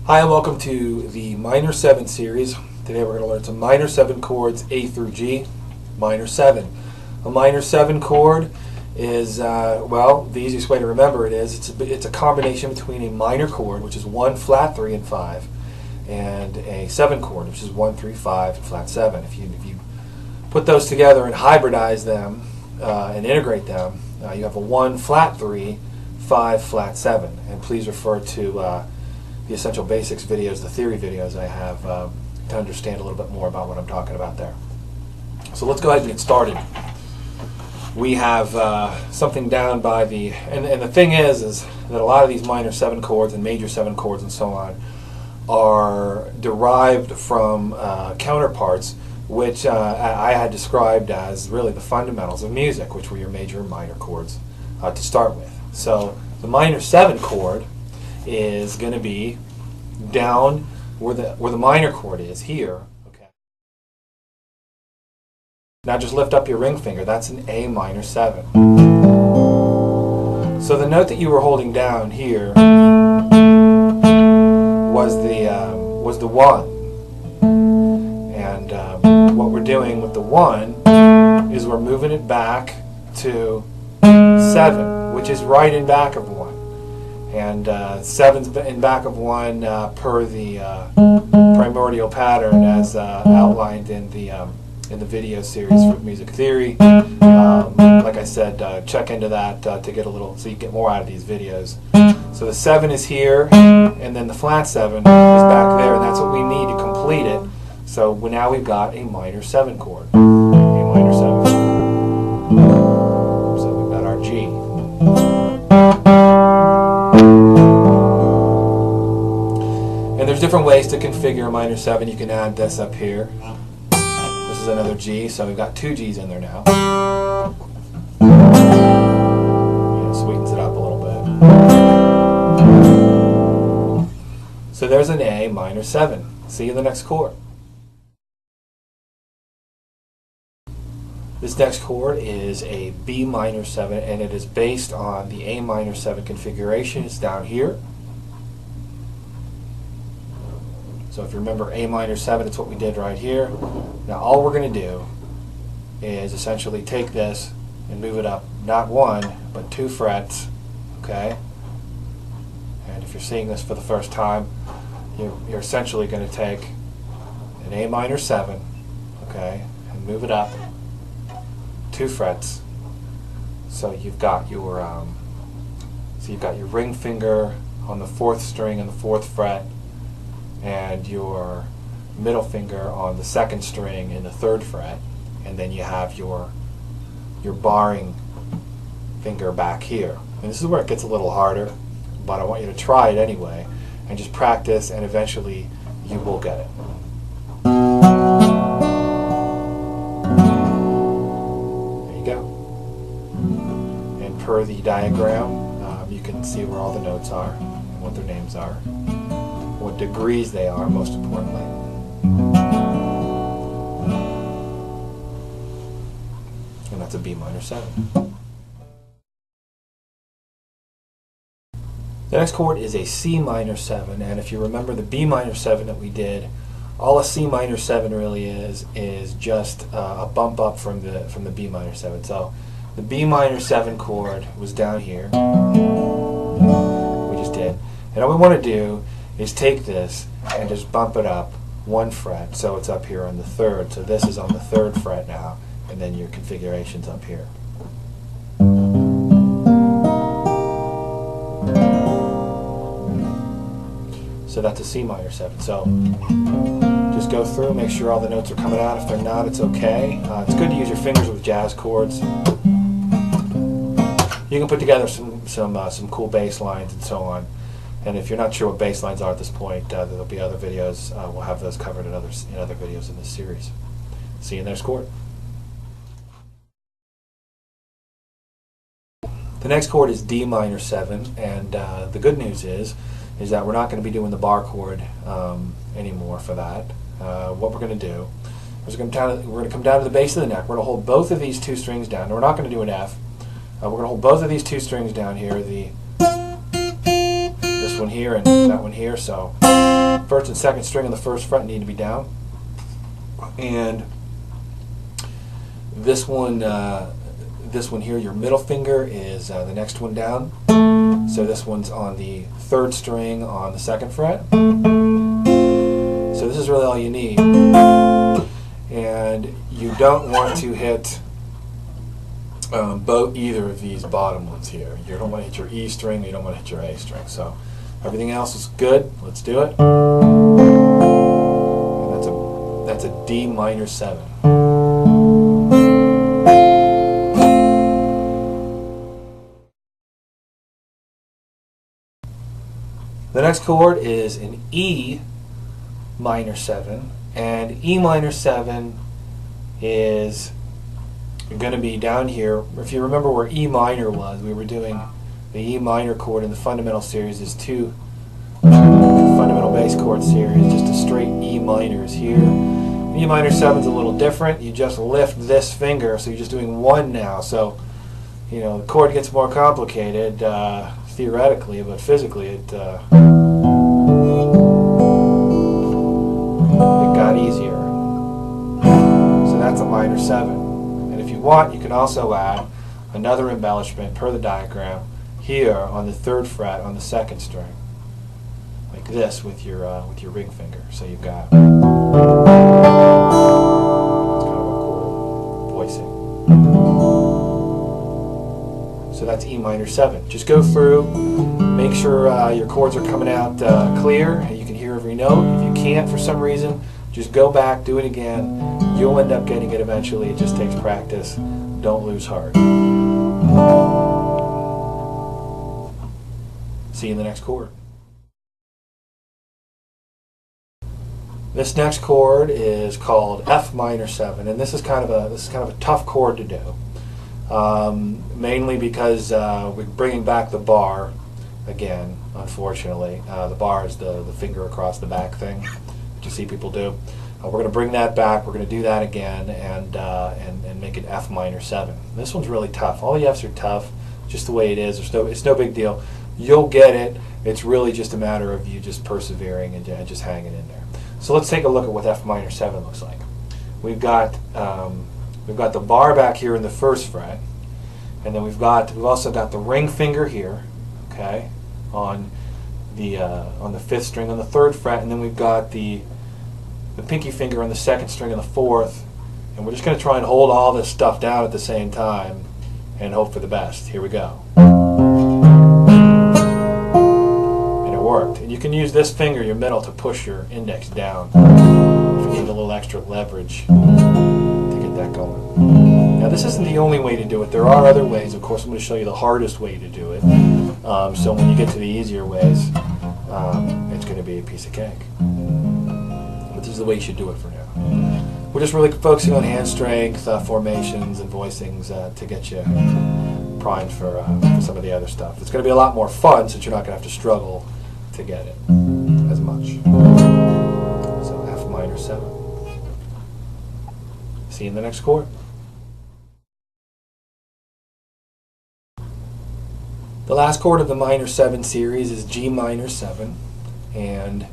Hi and welcome to the minor 7 series. Today we're going to learn some minor 7 chords A through G. Minor 7. A minor 7 chord is, well, the easiest way to remember it is it's a combination between a minor chord, which is 1 flat 3 and 5, and a 7 chord, which is 1 3 5 and flat 7. If you put those together and hybridize them and integrate them, you have a 1 flat 3, 5 flat 7. And please refer to the Essential Basics videos, the theory videos I have to understand a little bit more about what I'm talking about there. So let's go ahead and get started. We have something down by the, and the thing is that a lot of these minor 7 chords and major 7 chords and so on are derived from counterparts which I had described as really the fundamentals of music, which were your major and minor chords to start with. So the minor 7 chord is going to be down where the minor chord is here. Okay. Now just lift up your ring finger. That's an A minor 7. So the note that you were holding down here was the 1, and what we're doing with the 1 is we're moving it back to 7, which is right in back of 1. And 7's in back of 1 per the primordial pattern as outlined in the video series for music theory. Like I said, check into that to get a little, so you get more out of these videos. So the 7 is here, and then the flat 7 is back there, and that's what we need to complete it. So now we've got a minor 7 chord. A minor 7. So we've got our G. And there's different ways to configure a minor 7. You can add this up here. This is another G, so we've got 2 G's in there now. Yeah, sweetens it up a little bit. So there's an A minor 7. See you in the next chord. This next chord is a B minor 7, and it is based on the A minor 7 configuration. It's down here. So if you remember A minor 7, it's what we did right here. Now all we're going to do is essentially take this and move it up not 1 but 2 frets, okay? And if you're seeing this for the first time, you're essentially going to take an A minor 7, okay, and move it up 2 frets. So you've got your ring finger on the 4th string and the 4th fret, and your middle finger on the 2nd string and the 3rd fret, and then you have your barring finger back here. And this is where it gets a little harder, but I want you to try it anyway and just practice, and eventually you will get it. There you go. And per the diagram, you can see where all the notes are and what their names are, what degrees they are, most importantly. And that's a B minor 7. The next chord is a C minor 7, and if you remember the B minor 7 that we did, all a C minor 7 really is just a bump up from the B minor 7. So the B minor 7 chord was down here. We just did. And all we want to do is take this and just bump it up 1 fret, so it's up here on the 3rd. So this is on the 3rd fret now, and then your configuration's up here. So that's a C minor 7. So just go through, make sure all the notes are coming out. If they're not, it's okay. It's good to use your fingers with jazz chords. You can put together some cool bass lines and so on. And if you're not sure what bass lines are at this point, there'll be other videos. We'll have those covered in other videos in this series. See you in the next chord. The next chord is D minor 7, and the good news is that we're not going to be doing the bar chord anymore for that. What we're going to do is we're going to come down to the base of the neck. We're going to hold both of these 2 strings down. Now, we're not going to do an F. We're going to hold both of these 2 strings down here. This this one here and that one here. So first and second string on the first fret need to be down, and this one here, your middle finger is the next one down. So this one's on the third string on the second fret. So this is really all you need. And you don't want to hit either of these bottom ones here. You don't want to hit your E string, you don't want to hit your A string. So everything else is good. Let's do it. And that's a D minor 7. The next chord is an E minor 7, and E minor 7 is going to be down here. If you remember where E minor was, we were doing the E minor chord in the fundamental series is two fundamental bass chord series, just a straight E minor is here. E minor 7 is a little different. You just lift this finger, so you're just doing one now. So, you know, the chord gets more complicated theoretically, but physically it got easier. So that's a minor 7. And if you want, you can also add another embellishment per the diagram here on the third fret on the second string, like this with your ring finger. So you've got it's kind of a cool voicing. So that's E minor 7. Just go through, make sure your chords are coming out clear and you can hear every note. If you can't for some reason, just go back, do it again. You'll end up getting it eventually. It just takes practice. Don't lose heart. See you in the next chord. This next chord is called F minor 7, and this is kind of a tough chord to do. Mainly because we're bringing back the bar again, unfortunately. The bar is the finger across the back thing that you see people do. We're going to bring that back. We're going to do that again and make it F minor 7. This one's really tough. All the Fs are tough, just the way it is. It's no big deal. You'll get it. It's really just a matter of you just persevering and just hanging in there. So let's take a look at what F minor 7 looks like. We've got the bar back here in the first fret, and then we've also got the ring finger here, okay, on the fifth string on the third fret, and then we've got the pinky finger on the second string on the fourth, and we're just going to try and hold all this stuff down at the same time and hope for the best. Here we go. And it worked. And you can use this finger, your middle, to push your index down if you need a little extra leverage to get that going. Now this isn't the only way to do it. There are other ways. Of course, I'm going to show you the hardest way to do it. So when you get to the easier ways, it's going to be a piece of cake. But this is the way you should do it for now. We're just really focusing on hand strength, formations, and voicings to get you primed for some of the other stuff. It's going to be a lot more fun since you're not going to have to struggle to get it as much. So F minor 7. See you in the next chord. The last chord of the minor 7 series is G minor 7, and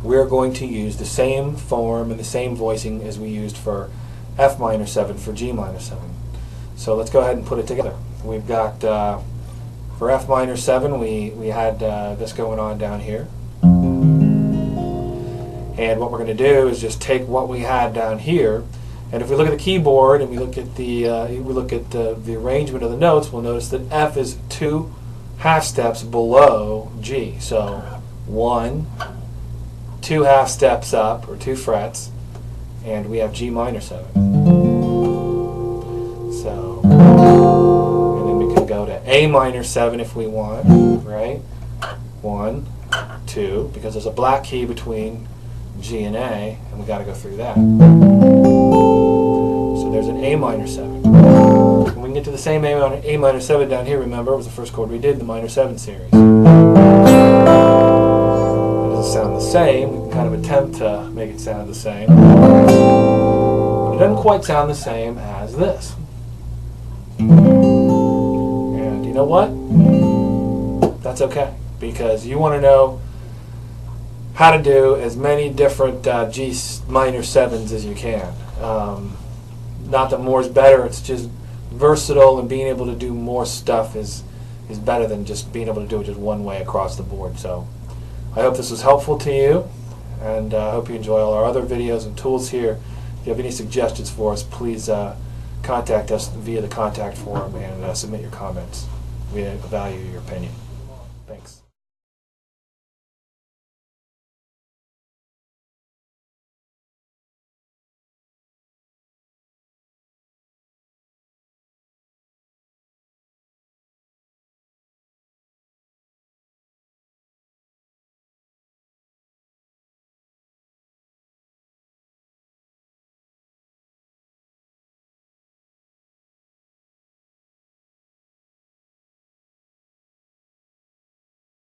we're going to use the same form and the same voicing as we used for F minor 7 for G minor 7. So let's go ahead and put it together. We've got, for F minor 7, we had this going on down here. And what we're going to do is just take what we had down here, and if we look at the keyboard and we look at the arrangement of the notes, we'll notice that F is 2 half steps below G. So 1, 2 half steps up, or 2 frets, and we have G minor 7. So, and then we can go to A minor 7 if we want, right? 1, 2, because there's a black key between G and A, and we got to go through that. So there's an A minor 7. And we can get to the same A minor 7 down here. Remember, it was the first chord we did in the minor 7 series. Sound the same. We can kind of attempt to make it sound the same, but it doesn't quite sound the same as this. And you know what? That's okay. because you want to know how to do as many different G minor 7s as you can. Not that more is better, it's just versatile, and being able to do more stuff is better than just being able to do it just one way across the board. So I hope this was helpful to you, and I hope you enjoy all our other videos and tools here. If you have any suggestions for us, please contact us via the contact form and submit your comments. We value your opinion.